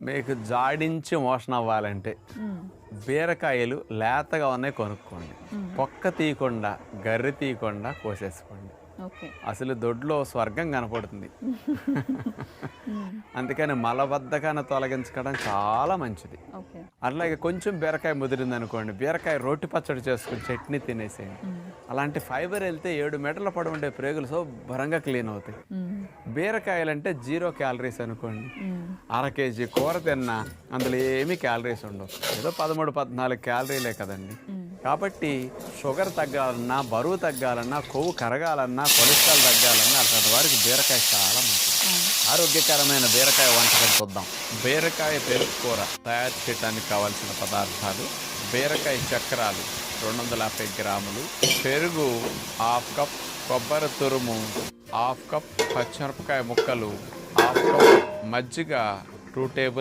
మీకు జాడించి మోషన్ అవ్వాలంటే హ్మ్. బీరకాయలు లేతగా ఉన్నాయి కొనుక్కోండి. హ్మ్. పొక్క తీయకుండా, గర్రె తీయకుండా కోసేసుకోండి. ఓకే. అసలు దొడ్లో స్వర్గం కనపడుతుంది. హ్మ్. అందుకని మలబద్ధకాన్ని తొలగించుకోవడం చాలా మంచిది. ఓకే. అట్లాగే కొంచెం బీరకాయ ముదిరిందనుకోండి, బీరకాయ రోటి పచ్చడి చేసుకుని చట్నీ తినేసేయండి. హ్మ్. అలాంటి ఫైబర్ వెళ్తే 7 మీటర్ల పొడవు ఉండే ప్రేగులు శుభ్రంగా క్లీన్ అవుతాయి. హ్మ్. బీరకాయలంటే 0 క్యాలరీస్ అనుకోండి. హ్మ్. అర కేజీ కూర తిన్నా అందులో ఏమీ క్యాలరీస్ ఉండవు. ఏదో 13, 14 క్యాలరీలే కదండి. హ్మ్. కాబట్టి షుగర్ తగ్గాలన్నా, బరువు తగ్గాలన్నా, కొవ్వు కరగాలన్నా, కొలెస్ట్రాల్ తగ్గాలన్నా అట్లాంటి వారికి బీరకాయ చాలా మంచిది. ఆరోగ్యకరమైన బీరకాయ వంటకం చూద్దాం. బీరకాయ పెరుగు కూర తయారు చేయడానికి కావాల్సిన పదార్థాలు: బీరకాయ చక్రాలు 250 గ్రాములు, పెరుగు హాఫ్ కప్, కొబ్బరి తురుము హాఫ్ కప్, పచ్చిమిరపకాయ ముక్కలు హాఫ్ కప్, మజ్జిగ 2 టేబుల్